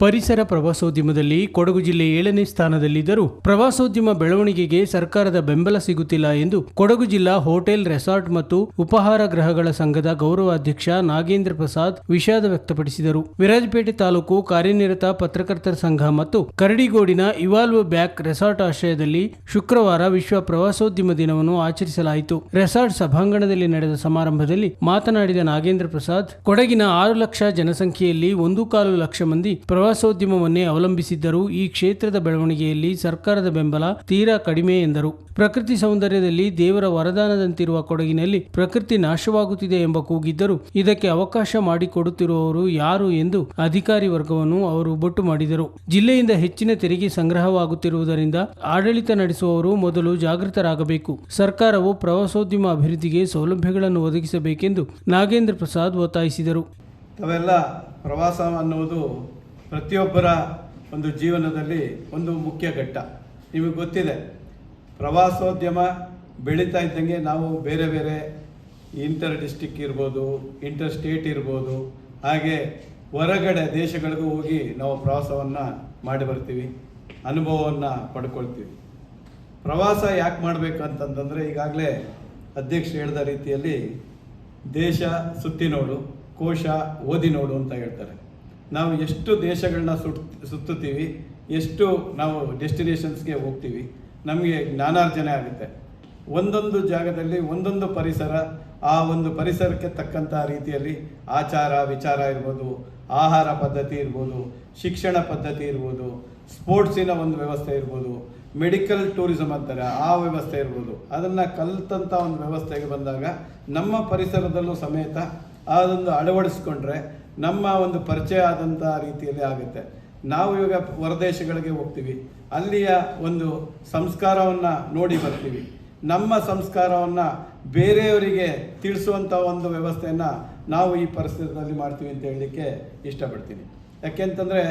ಪರಿಸರ ಪ್ರವಾಸೋದ್ಯಮದಲ್ಲಿ ಕೊಡಗು ಜಿಲ್ಲೆ 7ನೇ ಸ್ಥಾನದಲ್ಲಿದ್ದರೂ ಪ್ರವಾಸೋದ್ಯಮ ಬೆಳವಣಿಗೆಗೆ ಸರ್ಕಾರದ ಬೆಂಬಲ ಸಿಗುತ್ತಿಲ್ಲ ಎಂದು ಕೊಡಗು ಜಿಲ್ಲಾ ಹೋಟೆಲ್, ರೆಸಾರ್ಟ್ ಮತ್ತು ಉಪಹಾರ ಗೃಹಗಳ ಸಂಘದ ಗೌರವಾಧ್ಯಕ್ಷ ನಾಗೇಂದ್ರ ಪ್ರಸಾದ್ ವಿಷಾದ ವ್ಯಕ್ತಪಡಿಸಿದರು. ವಿರಾಜಪೇಟೆ ತಾಲೂಕು ಕಾರ್ಯನಿರತ ಪತ್ರಕರ್ತರ ಸಂಘ ಮತ್ತು ಕರಡಿಗೋಡಿನ ಇವಾಲ್ವ್ ಬ್ಯಾಕ್ ರೆಸಾರ್ಟ್ ಆಶ್ರಯದಲ್ಲಿ ಶುಕ್ರವಾರ ವಿಶ್ವ ಪ್ರವಾಸೋದ್ಯಮ ದಿನವನ್ನು ಆಚರಿಸಲಾಯಿತು. ರೆಸಾರ್ಟ್ ಸಭಾಂಗಣದಲ್ಲಿ ನಡೆದ ಸಮಾರಂಭದಲ್ಲಿ ಮಾತನಾಡಿದ ನಾಗೇಂದ್ರ ಪ್ರಸಾದ್, ಕೊಡಗಿನ 6 ಲಕ್ಷ ಜನಸಂಖ್ಯೆಯಲ್ಲಿ 1.25 ಲಕ್ಷ ಮಂದಿ ಪ್ರವಾಸೋದ್ಯಮವನ್ನೇ ಅವಲಂಬಿಸಿದ್ದರೂ ಈ ಕ್ಷೇತ್ರದ ಬೆಳವಣಿಗೆಯಲ್ಲಿ ಸರ್ಕಾರದ ಬೆಂಬಲ ತೀರಾ ಕಡಿಮೆ ಎಂದರು. ಪ್ರಕೃತಿ ಸೌಂದರ್ಯದಲ್ಲಿ ದೇವರ ವರದಾನದಂತಿರುವ ಕೊಡಗಿನಲ್ಲಿ ಪ್ರಕೃತಿ ನಾಶವಾಗುತ್ತಿದೆ ಎಂಬ ಕೂಗಿದ್ದರೂ ಇದಕ್ಕೆ ಅವಕಾಶ ಮಾಡಿಕೊಡುತ್ತಿರುವವರು ಯಾರು ಎಂದು ಅಧಿಕಾರಿ ವರ್ಗವನ್ನು ಅವರು ಬೊಟ್ಟು ಮಾಡಿದರು. ಜಿಲ್ಲೆಯಿಂದ ಹೆಚ್ಚಿನ ತೆರಿಗೆ ಸಂಗ್ರಹವಾಗುತ್ತಿರುವುದರಿಂದ ಆಡಳಿತ ನಡೆಸುವವರು ಮೊದಲು ಜಾಗೃತರಾಗಬೇಕು. ಸರ್ಕಾರವು ಪ್ರವಾಸೋದ್ಯಮ ಅಭಿವೃದ್ಧಿಗೆ ಸೌಲಭ್ಯಗಳನ್ನು ಒದಗಿಸಬೇಕೆಂದು ನಾಗೇಂದ್ರ ಪ್ರಸಾದ್ ಒತ್ತಾಯಿಸಿದರು. ತಾವೆಲ್ಲ ಪ್ರವಾಸ ಅನ್ನುವುದು ಪ್ರತಿಯೊಬ್ಬರ ಒಂದು ಜೀವನದಲ್ಲಿ ಒಂದು ಮುಖ್ಯ ಘಟ್ಟ. ನಿಮಗೆ ಗೊತ್ತಿದೆ, ಪ್ರವಾಸೋದ್ಯಮ ಬೆಳೀತಾ ಇದ್ದಂಗೆ ನಾವು ಬೇರೆ ಬೇರೆ ಇಂಟರ್ ಡಿಸ್ಟಿಕ್ ಇರ್ಬೋದು, ಇಂಟರ್ ಸ್ಟೇಟ್ ಇರ್ಬೋದು, ಹಾಗೆ ಹೊರಗಡೆ ದೇಶಗಳಿಗೂ ಹೋಗಿ ನಾವು ಪ್ರವಾಸವನ್ನು ಮಾಡಿ ಬರ್ತೀವಿ, ಅನುಭವವನ್ನು ಪಡ್ಕೊಳ್ತೀವಿ. ಪ್ರವಾಸ ಯಾಕೆ ಮಾಡಬೇಕು ಅಂತಂತಂದರೆ, ಈಗಾಗಲೇ ಅಧ್ಯಕ್ಷರು ಹೇಳಿದ ರೀತಿಯಲ್ಲಿ ದೇಶ ಸುತ್ತಿ ನೋಡು, ಕೋಶ ಓದಿ ನೋಡು ಅಂತ ಹೇಳ್ತಾರೆ. ನಾವು ಎಷ್ಟು ದೇಶಗಳನ್ನ ಸುತ್ತುತ್ತೀವಿ, ಎಷ್ಟು ನಾವು ಡೆಸ್ಟಿನೇಷನ್ಸ್ಗೆ ಹೋಗ್ತೀವಿ, ನಮಗೆ ಜ್ಞಾನಾರ್ಜನೆ ಆಗುತ್ತೆ. ಒಂದೊಂದು ಜಾಗದಲ್ಲಿ ಒಂದೊಂದು ಪರಿಸರ, ಆ ಒಂದು ಪರಿಸರಕ್ಕೆ ತಕ್ಕಂಥ ರೀತಿಯಲ್ಲಿ ಆಚಾರ ವಿಚಾರ ಇರ್ಬೋದು, ಆಹಾರ ಪದ್ಧತಿ ಇರ್ಬೋದು, ಶಿಕ್ಷಣ ಪದ್ಧತಿ ಇರ್ಬೋದು, ಸ್ಪೋರ್ಟ್ಸಿನ ಒಂದು ವ್ಯವಸ್ಥೆ ಇರ್ಬೋದು, ಮೆಡಿಕಲ್ ಟೂರಿಸಮ್ ಅಂತಾರೆ ಆ ವ್ಯವಸ್ಥೆ ಇರ್ಬೋದು. ಅದನ್ನು ಕಲಿತಂಥ ಒಂದು ವ್ಯವಸ್ಥೆಗೆ ಬಂದಾಗ ನಮ್ಮ ಪರಿಸರದಲ್ಲೂ ಸಮೇತ ಅದೊಂದು ಅಳವಡಿಸ್ಕೊಂಡ್ರೆ ನಮ್ಮ ಒಂದು ಪರಿಚಯ ಆದಂಥ ರೀತಿಯಲ್ಲಿ ಆಗುತ್ತೆ. ನಾವು ಇವಾಗ ಹೊರದೇಶಗಳಿಗೆ ಹೋಗ್ತೀವಿ, ಅಲ್ಲಿಯ ಒಂದು ಸಂಸ್ಕಾರವನ್ನು ನೋಡಿ ಬರ್ತೀವಿ. ನಮ್ಮ ಸಂಸ್ಕಾರವನ್ನು ಬೇರೆಯವರಿಗೆ ತಿಳಿಸುವಂಥ ಒಂದು ವ್ಯವಸ್ಥೆಯನ್ನು ನಾವು ಈ ಪರಿಸರದಲ್ಲಿ ಮಾಡ್ತೀವಿ ಅಂತ ಹೇಳಲಿಕ್ಕೆ ಇಷ್ಟಪಡ್ತೀನಿ. ಯಾಕೆಂತಂದರೆ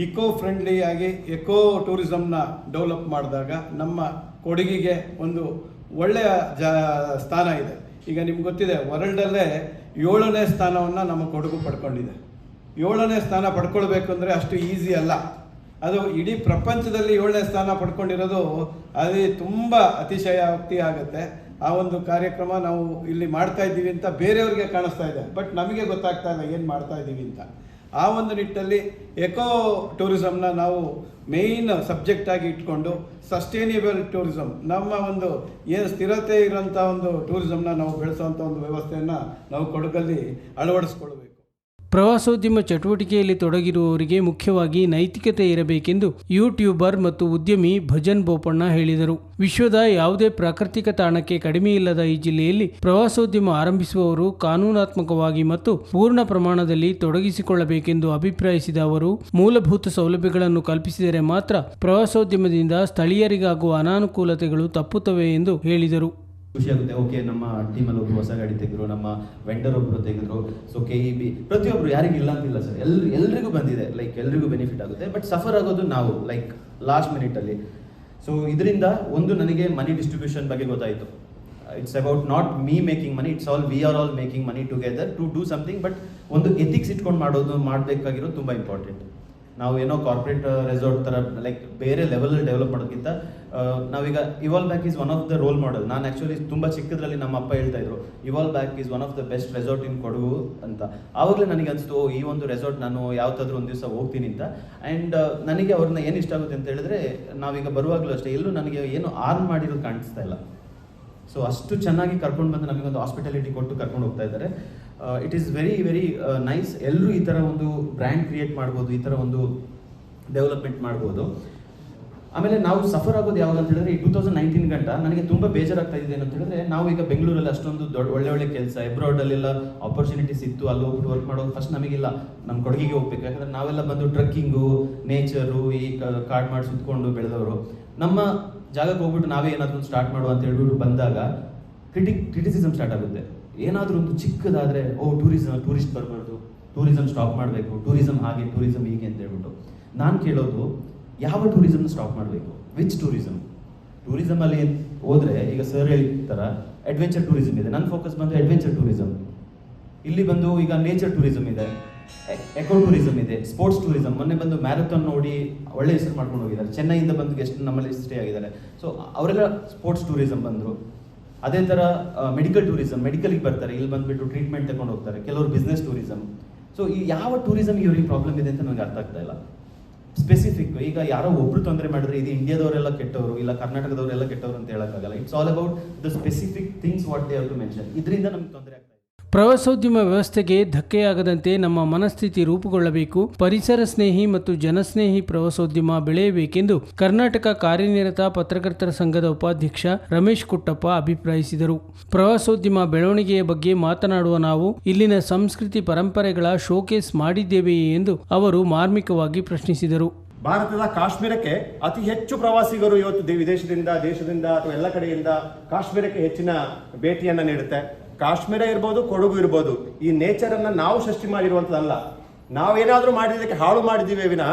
ಇಕೋ ಫ್ರೆಂಡ್ಲಿ ಆಗಿ ಎಕೋ ಟೂರಿಸಮ್ನ ಡೆವಲಪ್ ಮಾಡಿದಾಗ ನಮ್ಮ ಕೊಡಗಿಗೆ ಒಂದು ಒಳ್ಳೆಯ ಸ್ಥಾನ ಇದೆ. ಈಗ ನಿಮ್ಗೆ ಗೊತ್ತಿದೆ, ವರ್ಲ್ಡಲ್ಲೇ 7ನೇ ಸ್ಥಾನವನ್ನು ನಮ್ಮ ಕೊಡಗು ಪಡ್ಕೊಂಡಿದೆ. 7ನೇ ಸ್ಥಾನ ಪಡ್ಕೊಳ್ಬೇಕು ಅಂದರೆ ಅಷ್ಟು ಈಸಿ ಅಲ್ಲ. ಅದು ಇಡೀ ಪ್ರಪಂಚದಲ್ಲಿ 7ನೇ ಸ್ಥಾನ ಪಡ್ಕೊಂಡಿರೋದು ಅದು ತುಂಬ ಅತಿಶಯೋಕ್ತಿ ಆಗುತ್ತೆ. ಆ ಒಂದು ಕಾರ್ಯಕ್ರಮ ನಾವು ಇಲ್ಲಿ ಮಾಡ್ತಾ ಇದ್ದೀವಿ ಅಂತ ಬೇರೆಯವ್ರಿಗೆ ಕಾಣಿಸ್ತಾ ಇದೆ, ಬಟ್ ನಮಗೆ ಗೊತ್ತಾಗ್ತಾ ಇಲ್ಲ ಏನು ಮಾಡ್ತಾ ಇದ್ದೀವಿ ಅಂತ. ಆ ಒಂದು ನಿಟ್ಟಲ್ಲಿ ಎಕೋ ಟೂರಿಸಮ್ನ ನಾವು ಮೇಯ್ನ್ ಸಬ್ಜೆಕ್ಟ್ ಆಗಿ ಇಟ್ಕೊಂಡು ಸಸ್ಟೈನೇಬಲ್ ಟೂರಿಸಮ್, ನಮ್ಮ ಒಂದು ಏನು ಸ್ಥಿರತೆ ಇರೋಂಥ ಒಂದು ಟೂರಿಸಮ್ನ ನಾವು ಬೆಳೆಸೋವಂಥ ಒಂದು ವ್ಯವಸ್ಥೆಯನ್ನು ನಾವು ಕೊಡಗಲ್ಲಿ ಅಳವಡಿಸ್ಕೊಳ್ಬೇಕು. ಪ್ರವಾಸೋದ್ಯಮ ಚಟುವಟಿಕೆಯಲ್ಲಿ ತೊಡಗಿರುವವರಿಗೆ ಮುಖ್ಯವಾಗಿ ನೈತಿಕತೆ ಇರಬೇಕೆಂದು ಯೂಟ್ಯೂಬರ್ ಮತ್ತು ಉದ್ಯಮಿ ಭಜನ್ ಬೋಪಣ್ಣ ಹೇಳಿದರು. ವಿಶ್ವದ ಯಾವುದೇ ಪ್ರಾಕೃತಿಕ ತಾಣಕ್ಕೆ ಕಡಿಮೆಯಿಲ್ಲದ ಈ ಜಿಲ್ಲೆಯಲ್ಲಿ ಪ್ರವಾಸೋದ್ಯಮ ಆರಂಭಿಸುವವರು ಕಾನೂನಾತ್ಮಕವಾಗಿ ಮತ್ತು ಪೂರ್ಣ ಪ್ರಮಾಣದಲ್ಲಿ ತೊಡಗಿಸಿಕೊಳ್ಳಬೇಕೆಂದು ಅಭಿಪ್ರಾಯಿಸಿದ ಅವರು, ಮೂಲಭೂತ ಸೌಲಭ್ಯಗಳನ್ನು ಕಲ್ಪಿಸಿದರೆ ಮಾತ್ರ ಪ್ರವಾಸೋದ್ಯಮದಿಂದ ಸ್ಥಳೀಯರಿಗಾಗುವ ಅನಾನುಕೂಲತೆಗಳು ತಪ್ಪುತ್ತವೆ ಎಂದು ಹೇಳಿದರು. ಖುಷಿ ಆಗುತ್ತೆ. ಓಕೆ, ನಮ್ಮ ಟೀಮಲ್ಲಿ ಒಬ್ಬರು ಹೊಸ ಗಾಡಿ ತೆಗೆದ್ರು, ನಮ್ಮ ವೆಂಡರ್ ಒಬ್ಬರು ತೆಗೆದ್ರು. ಸೊ KEB ಪ್ರತಿಯೊಬ್ಬರು, ಯಾರಿಗಿಲ್ಲ ಅಂತಿಲ್ಲ ಸರ್, ಎಲ್ರಿಗೂ ಬಂದಿದೆ, ಲೈಕ್ ಎಲ್ರಿಗೂ ಬೆನಿಫಿಟ್ ಆಗುತ್ತೆ. ಬಟ್ ಸಫರ್ ಆಗೋದು ನಾವು, ಲೈಕ್ ಲಾಸ್ಟ್ ಮಿನಿಟಲ್ಲಿ. ಸೊ ಇದರಿಂದ ಒಂದು ನನಗೆ ಮನಿ ಡಿಸ್ಟ್ರಿಬ್ಯೂಷನ್ ಬಗ್ಗೆ ಗೊತ್ತಾಯಿತು. It's about not me making money, it's all we are all making money together to do something. But ಒಂದು ಎಥಿಕ್ಸ್ ಇಟ್ಕೊಂಡು ಮಾಡಬೇಕಾಗಿರೋದು ತುಂಬ ಇಂಪಾರ್ಟೆಂಟ್. ನಾವು ಏನೋ ಕಾರ್ಪೊರೇಟ್ ರೆಸಾರ್ಟ್ ಥರ ಲೈಕ್ ಬೇರೆ ಲೆವೆಲಲ್ಲಿ ಡೆವಲಪ್ ಮಾಡೋದಕ್ಕಿಂತ ನಾವೀಗ Evolve Back is one of the role model. ನಾನು ಆ್ಯಕ್ಚುಲಿ ತುಂಬ ಚಿಕ್ಕದ್ರಲ್ಲಿ ನಮ್ಮ ಅಪ್ಪ ಹೇಳ್ತಾ ಇದ್ರು, Evolve Back is one of the best resort in Kodagu ಅಂತ. ಆವಾಗಲೇ ನನಗೆ ಅನಿಸ್ತು, ಈ ಒಂದು ರೆಸಾರ್ಟ್ ನಾನು ಯಾವತ್ತಾದ್ರೂ ಒಂದು ದಿವಸ ಹೋಗ್ತೀನಿ ಅಂತ. ಆ್ಯಂಡ್ ನನಗೆ ಅವ್ರನ್ನ ಏನು ಇಷ್ಟ ಆಗುತ್ತೆ ಅಂತ ಹೇಳಿದ್ರೆ, ನಾವೀಗ ಬರುವಾಗಲೂ ಅಷ್ಟೇ ಎಲ್ಲೂ ನನಗೆ ಏನು ಆರ್ನ್ ಮಾಡಿರೋದು ಕಾಣಿಸ್ತಾ ಇಲ್ಲ. ಸೊ ಅಷ್ಟು ಚೆನ್ನಾಗಿ ಕರ್ಕೊಂಡು ಬಂದು ನಮಗೊಂದು ಹಾಸ್ಪಿಟಾಲಿಟಿ ಕೊಟ್ಟು ಕರ್ಕೊಂಡು ಹೋಗ್ತಾ ಇದ್ದಾರೆ. It is very very nice. ಎಲ್ಲರೂ ಈ ಥರ ಒಂದು ಬ್ರ್ಯಾಂಡ್ ಕ್ರಿಯೇಟ್ ಮಾಡ್ಬೋದು, ಈ ಥರ ಒಂದು ಡೆವಲಪ್ಮೆಂಟ್ ಮಾಡ್ಬೋದು. ಆಮೇಲೆ ನಾವು ಸಫರ್ ಆಗೋದು ಯಾವಾಗ ಅಂತ ಹೇಳಿದ್ರೆ, ಈ 2019 ಗಂಟ ನನಗೆ ತುಂಬ ಬೇಜಾರಾಗ್ತಾ ಇದೆ ಅಂತ ಹೇಳಿದ್ರೆ, ನಾವು ಈಗ ಬೆಂಗಳೂರಲ್ಲಿ ಅಷ್ಟೊಂದು ಒಳ್ಳೆ ಕೆಲಸ, ಎಬ್ರಾಡಲ್ಲೆಲ್ಲ ಆಪರ್ಚುನಿಟೀಸ್ ಇತ್ತು, ಅಲ್ಲಿ ಹೋಗ್ಬಿಟ್ಟು ವರ್ಕ್ ಮಾಡೋದು. ಫಸ್ಟ್ ನಮಗಿಲ್ಲ, ನಮ್ಮ ಕೊಡಗಿಗೆ ಹೋಗ್ಬೇಕು. ಯಾಕಂದರೆ ನಾವೆಲ್ಲ ಬಂದು ಟ್ರಕ್ಕಿಂಗು, ನೇಚರು, ಈ ಕಾರ್ಡ್ ಮಾಡಿ ಸುತ್ಕೊಂಡು ಬೆಳೆದವರು. ನಮ್ಮ ಜಾಗಕ್ಕೆ ಹೋಗ್ಬಿಟ್ಟು ನಾವೇ ಏನಾದರೂ ಸ್ಟಾರ್ಟ್ ಮಾಡುವ ಅಂತ ಹೇಳ್ಬಿಟ್ಟು ಬಂದಾಗ ಕ್ರಿಟಿಸಿಸಮ್ ಸ್ಟಾರ್ಟ್ ಆಗುತ್ತೆ. ಏನಾದರೂ ಒಂದು ಚಿಕ್ಕದಾದರೆ, ಟೂರಿಸ್ಟ್ ಬರಬಾರ್ದು, ಟೂರಿಸಮ್ ಸ್ಟಾಪ್ ಮಾಡಬೇಕು, ಟೂರಿಸಮ್ ಹಾಗೆ, ಟೂರಿಸಮ್ ಹೀಗೆ ಅಂತ ಹೇಳ್ಬಿಟ್ಟು. ನಾನು ಕೇಳೋದು, ಯಾವ ಟೂರಿಸಮ್ನ ಸ್ಟಾಪ್ ಮಾಡಬೇಕು? ವಿಚ್ ಟೂರಿಸಮಲ್ಲಿ ಹೋದರೆ, ಈಗ ಸರ್ ಹೇಳ್ತಾರ ಅಡ್ವೆಂಚರ್ ಟೂರಿಸಮ್ ಇದೆ, ನನ್ನ ಫೋಕಸ್ ಬಂದು ಅಡ್ವೆಂಚರ್ ಟೂರಿಸಮ್. ಇಲ್ಲಿ ಬಂದು ಈಗ ನೇಚರ್ ಟೂರಿಸಮ್ ಇದೆ, ಎಕೋ ಟೂರಿಸಂ ಇದೆ, ಸ್ಪೋರ್ಟ್ಸ್ ಟೂರಿಸಂ. ಮೊನ್ನೆ ಬಂದು ಮ್ಯಾರಥಾನ್ ನೋಡಿ ಒಳ್ಳೆ ಹೆಸರು ಮಾಡ್ಕೊಂಡು ಹೋಗಿದ್ದಾರೆ. ಚೆನ್ನೈಯಿಂದ ಬಂದು ಗೆಸ್ಟ್ ನಮ್ಮಲ್ಲಿ ಸ್ಟೇ ಆಗಿದ್ದಾರೆ. ಸೊ ಅವರೆಲ್ಲ ಸ್ಪೋರ್ಟ್ಸ್ ಟೂರಿಸಂ ಬಂದರು. ಅದೇ ಥರ ಮೆಡಿಕಲ್ ಟೂರಿಸಂ, ಮೆಡಿಕಲ್ಗೆ ಬರ್ತಾರೆ, ಇಲ್ಲಿ ಬಂದುಬಿಟ್ಟು ಟ್ರೀಟ್ಮೆಂಟ್ ತಗೊಂಡು ಹೋಗ್ತಾರೆ. ಕೆಲವರು ಬಿಸ್ನೆಸ್ ಟೂರಿಸಂ. ಸೊ ಈ ಯಾವ ಟೂರಿಸಮ್ಗೆ ಇವ್ರಿಗೆ ಪ್ರಾಬ್ಲಮ್ ಇದೆ ಅಂತ ನನಗೆ ಅರ್ಥ ಆಗ್ತಾ ಇಲ್ಲ. ಸ್ಪೆಸಿಫಿಕ್ ಈಗ ಯಾರೋ ಒಬ್ರು ತೊಂದರೆ ಮಾಡಿದ್ರೆ ಇದು ಇಂಡಿಯಾದವರೆಲ್ಲ ಕೆಟ್ಟವರು ಇಲ್ಲ ಕರ್ನಾಟಕದವರೆಲ್ಲ ಕೆಟ್ಟವರು ಅಂತ ಹೇಳೋಕ್ಕಾಗಲ್ಲ. It's all about the specific things what they have to mention. ಇದರಿಂದ ನಮ್ಗೆ ತೊಂದರೆ ಆಗ್ತಾ ಇದೆ. ಪ್ರವಾಸೋದ್ಯಮ ವ್ಯವಸ್ಥೆಗೆ ಧಕ್ಕೆಯಾಗದಂತೆ ನಮ್ಮ ಮನಸ್ಥಿತಿ ರೂಪುಗೊಳ್ಳಬೇಕು. ಪರಿಸರ ಸ್ನೇಹಿ ಮತ್ತು ಜನಸ್ನೇಹಿ ಪ್ರವಾಸೋದ್ಯಮ ಬೆಳೆಯಬೇಕೆಂದು ಕರ್ನಾಟಕ ಕಾರ್ಯನಿರತ ಪತ್ರಕರ್ತರ ಸಂಘದ ಉಪಾಧ್ಯಕ್ಷ ರಮೇಶ್ ಕುಟ್ಟಪ್ಪ ಅಭಿಪ್ರಾಯಿಸಿದರು. ಪ್ರವಾಸೋದ್ಯಮ ಬೆಳವಣಿಗೆಯ ಬಗ್ಗೆ ಮಾತನಾಡುವ ನಾವು ಇಲ್ಲಿನ ಸಂಸ್ಕೃತಿ ಪರಂಪರೆಗಳ ಶೋಕೇಸ್ ಮಾಡಿದ್ದೇವೆಯೇ ಎಂದು ಅವರು ಮಾರ್ಮಿಕವಾಗಿ ಪ್ರಶ್ನಿಸಿದರು. ಭಾರತದ ಕಾಶ್ಮೀರಕ್ಕೆ ಅತಿ ಹೆಚ್ಚು ಪ್ರವಾಸಿಗರು ಇವತ್ತು ವಿದೇಶದಿಂದ, ದೇಶದಿಂದ ಅಥವಾ ಎಲ್ಲ ಕಡೆಯಿಂದ ಕಾಶ್ಮೀರಕ್ಕೆ ಹೆಚ್ಚಿನ ಭೇಟಿಯನ್ನು ನೀಡುತ್ತೆ. ಕಾಶ್ಮೀರ ಇರ್ಬೋದು, ಕೊಡಗು ಇರ್ಬೋದು, ಈ ನೇಚರನ್ನು ನಾವು ಸೃಷ್ಟಿ ಮಾಡಿರುವಂಥದ್ದಲ್ಲ. ನಾವೇನಾದರೂ ಮಾಡಿದ್ದಕ್ಕೆ ಹಾಳು ಮಾಡಿದ್ದೀವಿ ವಿನಃ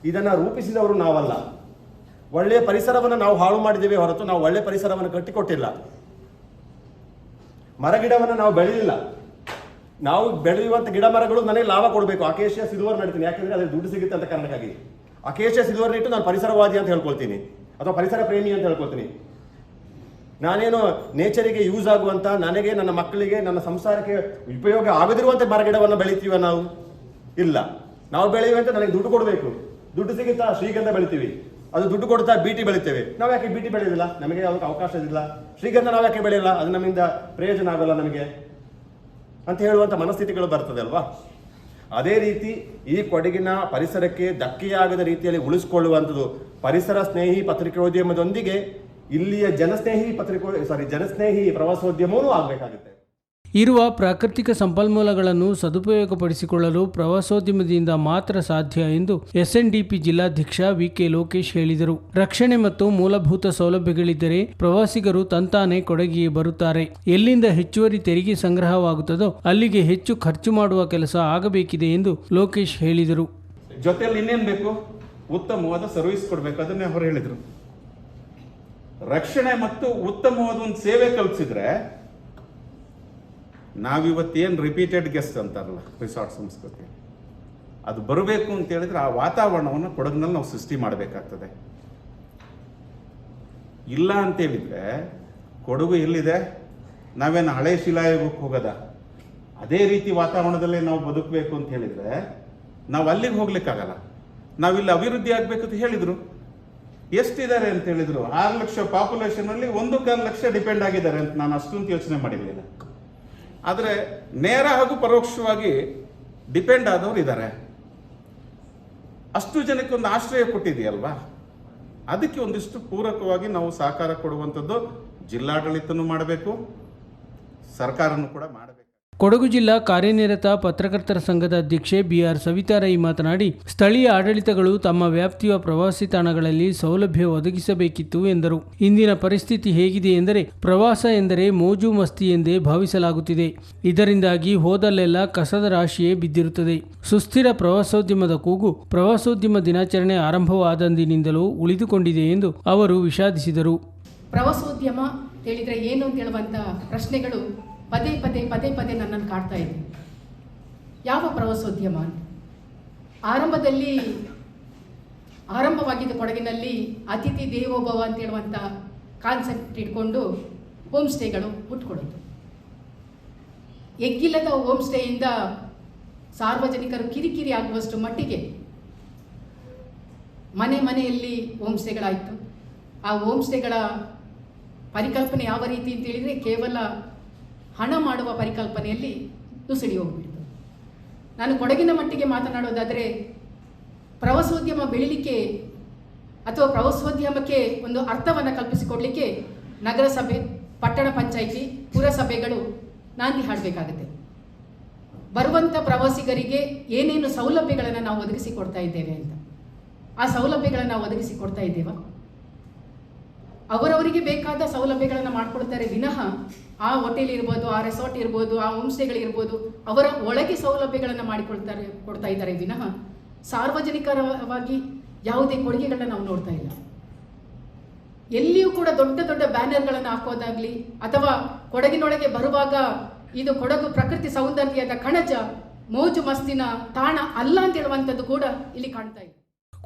ಇದನ್ನು ರೂಪಿಸಿದವರು ನಾವಲ್ಲ. ಒಳ್ಳೆಯ ಪರಿಸರವನ್ನು ನಾವು ಹಾಳು ಮಾಡಿದ್ದೇವೆ ಹೊರತು ನಾವು ಒಳ್ಳೆಯ ಪರಿಸರವನ್ನು ಕಟ್ಟಿಕೊಟ್ಟಿಲ್ಲ. ಮರಗಿಡವನ್ನು ನಾವು ಬೆಳೆಯಲಿಲ್ಲ. ನಾವು ಬೆಳೆಯುವಂಥ ಗಿಡ ಮರಗಳು ನನಗೆ ಲಾಭ ಕೊಡಬೇಕು. ಅಕೇಶಿಯಾ ಸಿಲ್ವರ್ ನಡ್ತೀನಿ, ಯಾಕೆಂದರೆ ಅದ್ರ ದುಡ್ಡು ಸಿಗುತ್ತೆ ಅಂತ ಕಾರಣಕ್ಕಾಗಿ ಅಕೇಶಿಯಾ ಸಿಲ್ವರ್ ಇಟ್ಟು ನಾನು ಪರಿಸರವಾದಿ ಅಂತ ಹೇಳ್ಕೊಳ್ತೀನಿ ಅಥವಾ ಪರಿಸರ ಪ್ರೇಮಿ ಅಂತ ಹೇಳ್ಕೊಳ್ತೀನಿ. ನಾನೇನು ನೇಚರಿಗೆ ಯೂಸ್ ಆಗುವಂಥ, ನನಗೆ, ನನ್ನ ಮಕ್ಕಳಿಗೆ, ನನ್ನ ಸಂಸಾರಕ್ಕೆ ಉಪಯೋಗ ಆಗದಿರುವಂಥ ಮರಗಿಡವನ್ನು ಬೆಳಿತೀವ ನಾವು? ಇಲ್ಲ. ನಾವು ಬೆಳೆಯುವಂತೆ ನನಗೆ ದುಡ್ಡು ಕೊಡಬೇಕು. ದುಡ್ಡು ಸಿಗುತ್ತಾ? ಶ್ರೀಗಂಧ ಬೆಳಿತೀವಿ. ಅದು ದುಡ್ಡು ಕೊಡ್ತಾ ಬೀಟಿ ಬೆಳಿತೇವೆ. ನಾವು ಯಾಕೆ ಬೀಟಿ ಬೆಳೆಯೋದಿಲ್ಲ? ನಮಗೆ ಯಾವುದಕ್ಕೆ ಅವಕಾಶ ಇಲ್ಲ. ಶ್ರೀಗಂಧ ನಾವು ಯಾಕೆ ಬೆಳೆಯಲ್ಲ? ಅದು ನಮ್ಮಿಂದ ಪ್ರಯೋಜನ ಆಗೋಲ್ಲ ನಮಗೆ ಅಂತ ಹೇಳುವಂಥ ಮನಸ್ಥಿತಿಗಳು ಬರ್ತದೆ ಅಲ್ವಾ? ಅದೇ ರೀತಿ ಈ ಕೊಡಗಿನ ಪರಿಸರಕ್ಕೆ ಧಕ್ಕೆಯಾಗದ ರೀತಿಯಲ್ಲಿ ಉಳಿಸಿಕೊಳ್ಳುವಂಥದ್ದು ಪರಿಸರ ಸ್ನೇಹಿ ಪತ್ರಿಕೋದ್ಯಮದೊಂದಿಗೆ ಇಲ್ಲಿಯ ಜನಸ್ನೇಹಿ ಪ್ರವಾಸೋದ್ಯಮವೂ ಆಗಬೇಕಾಗುತ್ತೆ. ಇರುವ ಪ್ರಾಕೃತಿಕ ಸಂಪನ್ಮೂಲಗಳನ್ನು ಸದುಪಯೋಗಪಡಿಸಿಕೊಳ್ಳಲು ಪ್ರವಾಸೋದ್ಯಮದಿಂದ ಮಾತ್ರ ಸಾಧ್ಯ ಎಂದು ಎಸ್ಎನ್ಡಿಪಿ ಜಿಲ್ಲಾಧ್ಯಕ್ಷ ವಿಕೆ ಲೋಕೇಶ್ ಹೇಳಿದರು. ರಕ್ಷಣೆ ಮತ್ತು ಮೂಲಭೂತ ಸೌಲಭ್ಯಗಳಿದ್ದರೆ ಪ್ರವಾಸಿಗರು ತಂತಾನೆ ಕೊಡಗಿಗೆ ಬರುತ್ತಾರೆ. ಎಲ್ಲಿಂದ ಹೆಚ್ಚುವರಿ ತೆರಿಗೆ ಸಂಗ್ರಹವಾಗುತ್ತದೋ ಅಲ್ಲಿಗೆ ಹೆಚ್ಚು ಖರ್ಚು ಮಾಡುವ ಕೆಲಸ ಆಗಬೇಕಿದೆ ಎಂದು ಲೋಕೇಶ್ ಹೇಳಿದರು. ಜೊತೆಯಲ್ಲಿ ಇನ್ನೇನು ಬೇಕು? ಉತ್ತಮವಾದ ಸರ್ವಿಸ್ ಕೊಡಬೇಕು. ಅದನ್ನೇ ಅವರು ಹೇಳಿದರು. ರಕ್ಷಣೆ ಮತ್ತು ಉತ್ತಮವಾದ ಒಂದು ಸೇವೆ ಕಲ್ಪಿಸಿದ್ರೆ ನಾವಿವತ್ತೇನು ರಿಪೀಟೆಡ್ ಗೆಸ್ಟ್ ಅಂತಾರಲ್ಲ ರಿಸಾರ್ಟ್ ಸಂಸ್ಕೃತಿ, ಅದು ಬರಬೇಕು ಅಂತ ಹೇಳಿದ್ರೆ ಆ ವಾತಾವರಣವನ್ನು ಕೊಡಗಿನಲ್ಲಿ ನಾವು ಸೃಷ್ಟಿ ಮಾಡಬೇಕಾಗ್ತದೆ. ಇಲ್ಲ ಅಂತೇಳಿದ್ರೆ ಕೊಡಗು ಎಲ್ಲಿದೆ? ನಾವೇನು ಹಳೆ ಶಿಲಾಯುಗಕ್ಕೆ ಹೋಗೋದ? ಅದೇ ರೀತಿ ವಾತಾವರಣದಲ್ಲೇ ನಾವು ಬದುಕಬೇಕು ಅಂತ ಹೇಳಿದ್ರೆ ನಾವು ಅಲ್ಲಿಗೆ ಹೋಗ್ಲಿಕ್ಕಾಗಲ್ಲ. ನಾವಿಲ್ಲಿ ಅಭಿವೃದ್ಧಿ ಆಗಬೇಕು ಅಂತ ಹೇಳಿದ್ರು. ಎಷ್ಟಿದ್ದಾರೆ ಅಂತ ಹೇಳಿದ್ರು? 6 ಲಕ್ಷ ಪಾಪ್ಯುಲೇಷನಲ್ಲಿ 1.25 ಲಕ್ಷ ಡಿಪೆಂಡ್ ಆಗಿದ್ದಾರೆ ಅಂತ ನಾನು ಅಷ್ಟೊಂದು ಯೋಚನೆ ಮಾಡಿರಲಿಲ್ಲ. ಆದರೆ ನೇರ ಹಾಗೂ ಪರೋಕ್ಷವಾಗಿ ಡಿಪೆಂಡ್ ಆದವರು ಇದ್ದಾರೆ. ಅಷ್ಟು ಜನಕ್ಕೆ ಒಂದು ಆಶ್ರಯ ಕೊಟ್ಟಿದೆಯಲ್ವಾ? ಅದಕ್ಕೆ ಒಂದಿಷ್ಟು ಪೂರಕವಾಗಿ ನಾವು ಸಹಕಾರ ಕೊಡುವಂಥದ್ದು ಜಿಲ್ಲಾಡಳಿತನೂ ಮಾಡಬೇಕು, ಸರ್ಕಾರನೂ ಕೂಡ ಮಾಡಬೇಕು. ಕೊಡಗು ಜಿಲ್ಲಾ ಕಾರ್ಯನಿರತ ಪತ್ರಕರ್ತರ ಸಂಘದ ಅಧ್ಯಕ್ಷೆ ಬಿಆರ್ ಸವಿತಾರೈ ಮಾತನಾಡಿ, ಸ್ಥಳೀಯ ಆಡಳಿತಗಳು ತಮ್ಮ ವ್ಯಾಪ್ತಿಯ ಪ್ರವಾಸಿ ತಾಣಗಳಲ್ಲಿ ಸೌಲಭ್ಯ ಒದಗಿಸಬೇಕಿತ್ತು ಎಂದರು. ಇಂದಿನ ಪರಿಸ್ಥಿತಿ ಹೇಗಿದೆ ಎಂದರೆ ಪ್ರವಾಸ ಎಂದರೆ ಮೋಜು ಮಸ್ತಿ ಎಂದೇ ಭಾವಿಸಲಾಗುತ್ತಿದೆ. ಇದರಿಂದಾಗಿ ಹೋದಲ್ಲೆಲ್ಲ ಕಸದ ರಾಶಿಯೇ ಬಿದ್ದಿರುತ್ತದೆ. ಸುಸ್ಥಿರ ಪ್ರವಾಸೋದ್ಯಮದ ಕೂಗು ಪ್ರವಾಸೋದ್ಯಮ ದಿನಾಚರಣೆ ಆರಂಭವಾದಂದಿನಿಂದಲೂ ಉಳಿದುಕೊಂಡಿದೆ ಎಂದು ಅವರು ವಿಷಾದಿಸಿದರು. ಪ್ರವಾಸೋದ್ಯಮ ಹೇಳಿದರೆ ಏನು ಅಂತ ಹೇಳುವಂಥ ಪ್ರಶ್ನೆಗಳು ಪದೇ ಪದೇ ನನ್ನನ್ನು ಕಾಡ್ತಾ ಇದೆ. ಯಾವ ಪ್ರವಾಸೋದ್ಯಮ? ಆರಂಭವಾಗಿದ್ದ ಕೊಡಗಿನಲ್ಲಿ ಅತಿಥಿ ದೇವೋಭವ ಅಂತ ಹೇಳುವಂಥ ಕಾನ್ಸೆಪ್ಟ್ ಇಟ್ಕೊಂಡು ಹೋಮ್ ಸ್ಟೇಗಳು ಹುಟ್ಕೊಡೋದು. ಎಗ್ಗಿಲ್ಲದ ಹೋಮ್ ಸ್ಟೇಯಿಂದ ಸಾರ್ವಜನಿಕರು ಕಿರಿಕಿರಿ ಆಗುವಷ್ಟು ಮಟ್ಟಿಗೆ ಮನೆಯಲ್ಲಿ ಹೋಮ್ ಸ್ಟೇಗಳಾಯಿತು. ಆ ಹೋಮ್ ಸ್ಟೇಗಳ ಪರಿಕಲ್ಪನೆ ಯಾವ ರೀತಿ ಅಂತ ಹೇಳಿದರೆ ಕೇವಲ ಹಣ ಮಾಡುವ ಪರಿಕಲ್ಪನೆಯಲ್ಲಿ ನುಸುಳಿ ಹೋಗ್ಬಿಡ್ತು. ನಾನು ಕೊಡಗಿನ ಮಟ್ಟಿಗೆ ಮಾತನಾಡೋದಾದರೆ ಪ್ರವಾಸೋದ್ಯಮ ಬೆಳಿಲಿಕ್ಕೆ ಅಥವಾ ಪ್ರವಾಸೋದ್ಯಮಕ್ಕೆ ಒಂದು ಅರ್ಥವನ್ನು ಕಲ್ಪಿಸಿಕೊಡಲಿಕ್ಕೆ ನಗರಸಭೆ, ಪಟ್ಟಣ ಪಂಚಾಯಿತಿ, ಪುರಸಭೆಗಳು ನಾಂದಿ ಹಾಡಬೇಕಾಗತ್ತೆ. ಬರುವಂಥ ಪ್ರವಾಸಿಗರಿಗೆ ಏನೇನು ಸೌಲಭ್ಯಗಳನ್ನು ನಾವು ಒದಗಿಸಿಕೊಡ್ತಾ ಇದ್ದೇವೆ ಅಂತ, ಆ ಸೌಲಭ್ಯಗಳನ್ನು ನಾವು ಒದಗಿಸಿಕೊಡ್ತಾ ಇದ್ದೇವಾ? ಅವರವರಿಗೆ ಬೇಕಾದ ಸೌಲಭ್ಯಗಳನ್ನು ಮಾಡಿಕೊಡ್ತಾರೆ ವಿನಃ ಆ ಹೋಟೆಲ್ ಇರ್ಬೋದು, ಆ ರೆಸಾರ್ಟ್ ಇರ್ಬೋದು, ಆ ಹೋಮ್ ಸ್ಟೇಗಳಿರ್ಬೋದು, ಅವರ ಒಳಗೆ ಸೌಲಭ್ಯಗಳನ್ನು ಕೊಡ್ತಾ ಇದ್ದಾರೆ ವಿನಃ ಸಾರ್ವಜನಿಕರವಾಗಿ ಯಾವುದೇ ಕೊಡುಗೆಗಳನ್ನ ನಾವು ನೋಡ್ತಾ ಇಲ್ಲ. ಎಲ್ಲಿಯೂ ಕೂಡ ದೊಡ್ಡ ಬ್ಯಾನರ್ಗಳನ್ನು ಹಾಕೋದಾಗ್ಲಿ ಅಥವಾ ಕೊಡಗಿನೊಳಗೆ ಬರುವಾಗ ಇದು ಕೊಡಗು ಪ್ರಕೃತಿ ಸೌಂದರ್ಯದ ಕಣಜ ಮೋಜು ಮಸ್ತಿನ ತಾಣ ಅಲ್ಲ ಅಂತ ಹೇಳುವಂಥದ್ದು ಕೂಡ ಇಲ್ಲಿ ಕಾಣ್ತಾ ಇದೆ.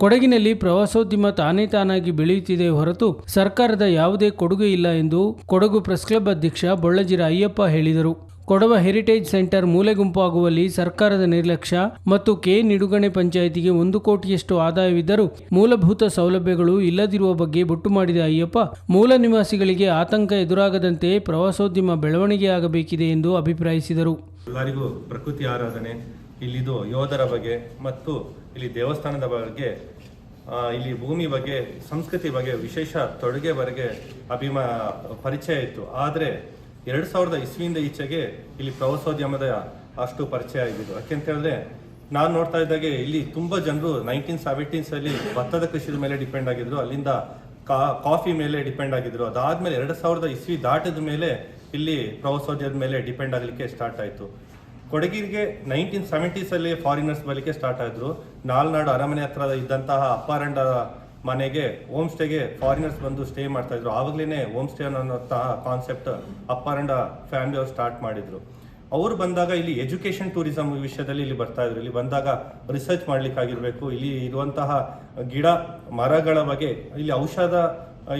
ಕೊಡಗಿನಲ್ಲಿ ಪ್ರವಾಸೋದ್ಯಮ ತಾನೇ ತಾನಾಗಿ ಬೆಳೆಯುತ್ತಿದೆ ಹೊರತು ಸರ್ಕಾರದ ಯಾವುದೇ ಕೊಡುಗೆ ಇಲ್ಲ ಎಂದು ಕೊಡಗು ಪ್ರೆಸ್ ಕ್ಲಬ್ ಅಧ್ಯಕ್ಷ ಬೊಳ್ಳಜಿರ ಅಯ್ಯಪ್ಪ ಹೇಳಿದರು. ಕೊಡವ ಹೆರಿಟೇಜ್ ಸೆಂಟರ್ ಮೂಲೆಗುಂಪಾಗುವಲ್ಲಿ ಸರ್ಕಾರದ ನಿರ್ಲಕ್ಷ್ಯ ಮತ್ತು ನಿಡುಗಣೆ ಪಂಚಾಯಿತಿಗೆ 1 ಕೋಟಿಯಷ್ಟು ಆದಾಯವಿದ್ದರೂ ಮೂಲಭೂತ ಸೌಲಭ್ಯಗಳು ಇಲ್ಲದಿರುವ ಬಗ್ಗೆ ಬೊಟ್ಟು ಮಾಡಿದ ಅಯ್ಯಪ್ಪ, ಮೂಲ ನಿವಾಸಿಗಳಿಗೆ ಆತಂಕ ಎದುರಾಗದಂತೆ ಪ್ರವಾಸೋದ್ಯಮ ಬೆಳವಣಿಗೆಯಾಗಬೇಕಿದೆ ಎಂದು ಅಭಿಪ್ರಾಯಿಸಿದರು. ಎಲ್ಲರಿಗೂ ಪ್ರಕೃತಿ ಆರಾಧನೆ, ಇಲ್ಲಿದು ಯೋಧರ ಬಗ್ಗೆ ಮತ್ತು ಇಲ್ಲಿ ದೇವಸ್ಥಾನದ ಬಗ್ಗೆ, ಇಲ್ಲಿ ಭೂಮಿ ಬಗ್ಗೆ, ಸಂಸ್ಕೃತಿ ಬಗ್ಗೆ ವಿಶೇಷ ತೊಡುಗೆವರೆಗೆ ಪರಿಚಯ ಇತ್ತು. ಆದರೆ 2000 ಇಸ್ವಿಯಿಂದ ಈಚೆಗೆ ಇಲ್ಲಿ ಪ್ರವಾಸೋದ್ಯಮದ ಅಷ್ಟು ಪರಿಚಯ ಆಗಿದ್ದು. ಯಾಕೆಂತ ಹೇಳಿದ್ರೆ ನಾನು ನೋಡ್ತಾ ಇದ್ದಾಗೆ ಇಲ್ಲಿ ತುಂಬ ಜನರು 1970s ಭತ್ತದ ಕೃಷಿ ಮೇಲೆ ಡಿಪೆಂಡ್ ಆಗಿದ್ರು, ಅಲ್ಲಿಂದ ಕಾಫಿ ಮೇಲೆ ಡಿಪೆಂಡ್ ಆಗಿದ್ರು. ಅದಾದ್ಮೇಲೆ 2000 ಇಸ್ವಿ ದಾಟಿದ ಮೇಲೆ ಇಲ್ಲಿ ಪ್ರವಾಸೋದ್ಯಮದ ಮೇಲೆ ಡಿಪೆಂಡ್ ಆಗಲಿಕ್ಕೆ ಸ್ಟಾರ್ಟ್ ಆಯಿತು. ಕೊಡಗಿಗೆ 1970s ಫಾರಿನರ್ಸ್ ಬರಲಿಕ್ಕೆ ಸ್ಟಾರ್ಟ್ ಆಯಿದ್ರು. ನಾಲ್ನಾಡು ಅರಮನೆ ಹತ್ರ ಇದ್ದಂತಹ ಅಪ್ಪಾರಂಡ ಮನೆಗೆ ಹೋಮ್ ಸ್ಟೇಗೆ ಫಾರಿನರ್ಸ್ ಬಂದು ಸ್ಟೇ ಮಾಡ್ತಾ ಇದ್ರು. ಆವಾಗಲೇ ಹೋಮ್ ಸ್ಟೇ ಅನ್ನೋಂತಹ ಕಾನ್ಸೆಪ್ಟ್ ಅಪ್ಪಾರಂಡ ಫ್ಯಾಮಿಲಿ ಅವರು ಸ್ಟಾರ್ಟ್ ಮಾಡಿದ್ರು. ಅವರು ಬಂದಾಗ ಇಲ್ಲಿ ಎಜುಕೇಷನ್ ಟೂರಿಸಂ ವಿಷಯದಲ್ಲಿ ಇಲ್ಲಿ ಬರ್ತಾ ಇದ್ರು. ಇಲ್ಲಿ ಬಂದಾಗ ರಿಸರ್ಚ್ ಮಾಡ್ಲಿಕ್ಕಾಗಿರ್ಬೇಕು, ಇಲ್ಲಿ ಇರುವಂತಹ ಗಿಡ ಮರಗಳ ಬಗ್ಗೆ, ಇಲ್ಲಿ ಔಷಧ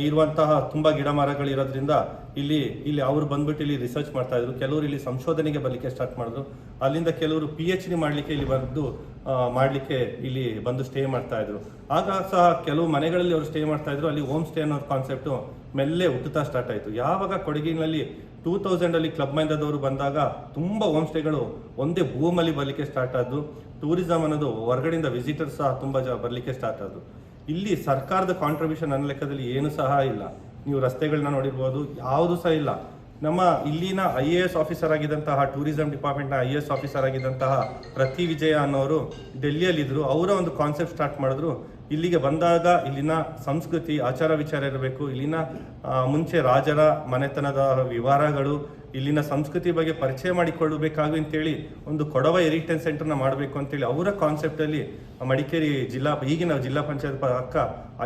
ಇರುವಂತಹ ತುಂಬ ಗಿಡ ಮರಗಳಿರೋದ್ರಿಂದ ಇಲ್ಲಿ ಅವರು ಬಂದ್ಬಿಟ್ಟು ಇಲ್ಲಿ ರಿಸರ್ಚ್ ಮಾಡ್ತಾ ಇದ್ರು. ಕೆಲವರು ಇಲ್ಲಿ ಸಂಶೋಧನೆಗೆ ಬರಲಿಕ್ಕೆ ಸ್ಟಾರ್ಟ್ ಮಾಡಿದ್ರು. ಅಲ್ಲಿಂದ ಕೆಲವರು PhD ಮಾಡಲಿಕ್ಕೆ ಇಲ್ಲಿ ಮಾಡಲಿಕ್ಕೆ ಇಲ್ಲಿ ಬಂದು ಸ್ಟೇ ಮಾಡ್ತಾ ಇದ್ರು. ಆಗ ಸಹ ಕೆಲವು ಮನೆಗಳಲ್ಲಿ ಅವರು ಸ್ಟೇ ಮಾಡ್ತಾ ಇದ್ರು. ಅಲ್ಲಿ ಹೋಮ್ ಸ್ಟೇ ಅನ್ನೋ ಕಾನ್ಸೆಪ್ಟು ಮೆಲ್ಲೆ ಹುಟ್ಟುತ್ತಾ ಸ್ಟಾರ್ಟ್ ಆಯಿತು. ಯಾವಾಗ ಕೊಡಗಿನಲ್ಲಿ 2000 ಕ್ಲಬ್ ಮೈಂದದವರು ಬಂದಾಗ ತುಂಬ ಹೋಮ್ ಸ್ಟೇಗಳು ಒಂದೇ ಭೂಮಲ್ಲಿ ಬರಲಿಕ್ಕೆ ಸ್ಟಾರ್ಟ್ ಆದ್ದು. ಟೂರಿಸಂ ಅನ್ನೋದು ಹೊರಗಡೆಯಿಂದ ವಿಸಿಟರ್ಸ್ ಸಹ ತುಂಬ ಬರಲಿಕ್ಕೆ ಸ್ಟಾರ್ಟ್ ಆದ್ರು. ಇಲ್ಲಿ ಸರ್ಕಾರದ ಕಾಂಟ್ರಿಬ್ಯೂಷನ್ ನನ್ನ ಲೆಕ್ಕದಲ್ಲಿ ಏನು ಸಹ ಇಲ್ಲ. ನೀವು ರಸ್ತೆಗಳನ್ನ ನೋಡಿರ್ಬೋದು, ಯಾವುದು ಸಹ ಇಲ್ಲ. ನಮ್ಮ ಇಲ್ಲಿನ IAS ಆಫೀಸರ್ ಆಗಿದ್ದಂತಹ ಟೂರಿಸಂ ಡಿಪಾರ್ಟ್ಮೆಂಟ್ನ IAS ಆಫೀಸರ್ ಆಗಿದ್ದಂತಹ ಪ್ರತಿ ವಿಜಯ ಅನ್ನೋರು ಡೆಲ್ಲಿಯಲ್ಲಿದ್ದರು. ಅವರ ಒಂದು ಕಾನ್ಸೆಪ್ಟ್ ಸ್ಟಾರ್ಟ್ ಮಾಡಿದ್ರು. ಇಲ್ಲಿಗೆ ಬಂದಾಗ ಇಲ್ಲಿನ ಸಂಸ್ಕೃತಿ ಆಚಾರ ವಿಚಾರ ಇರಬೇಕು, ಇಲ್ಲಿನ ಮುಂಚೆ ರಾಜರ ಮನೆತನದ ವ್ಯವಹಾರಗಳು, ಇಲ್ಲಿನ ಸಂಸ್ಕೃತಿ ಬಗ್ಗೆ ಪರಿಚಯ ಮಾಡಿಕೊಳ್ಳಬೇಕಾಗಿ ಅಂತೇಳಿ ಒಂದು ಕೊಡವ ಹೆರಿಟೇಜ್ ಸೆಂಟರ್ನ ಮಾಡಬೇಕು ಅಂತೇಳಿ ಅವರ ಕಾನ್ಸೆಪ್ಟಲ್ಲಿ ಮಡಿಕೇರಿ ಈಗಿನ ಜಿಲ್ಲಾ ಪಂಚಾಯತ್ ಪಕ್ಕ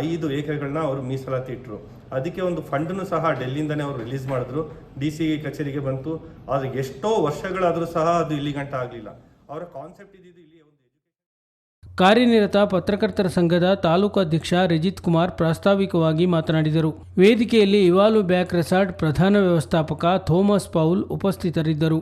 5 ಎಕರೆಗಳನ್ನ ಅವರು ಮೀಸಲಾತಿ ಇಟ್ಟರು. ಅದಕ್ಕೆ ಒಂದು ಫಂಡನ್ನು ಸಹ ಡೆಲ್ಲಿಯಿಂದನೇ ಅವರು ರಿಲೀಸ್ ಮಾಡಿದ್ರು. DC ಕಚೇರಿಗೆ ಬಂತು. ಆದರೆ ಎಷ್ಟೋ ವರ್ಷಗಳಾದರೂ ಸಹ ಅದು ಇಲ್ಲಿ ಗಂಟ ಆಗಲಿಲ್ಲ. ಅವರ ಕಾನ್ಸೆಪ್ಟ್ ಇದ್ದಿದ್ದು ಇಲ್ಲಿ ಒಂದು ಕಾರ್ಯನಿರತ ಪತ್ರಕರ್ತರ ಸಂಘದ ತಾಲೂಕು ಅಧ್ಯಕ್ಷ ರಿಜಿತ್ ಕುಮಾರ್ ಪ್ರಾಸ್ತಾವಿಕವಾಗಿ ಮಾತನಾಡಿದರು. ವೇದಿಕೆಯಲ್ಲಿ ಇವಾಲು ಬ್ಯಾಕ್ ರೆಸಾರ್ಟ್ ಪ್ರಧಾನ ವ್ಯವಸ್ಥಾಪಕ ಥೋಮಸ್ ಪೌಲ್ ಉಪಸ್ಥಿತರಿದ್ದರು.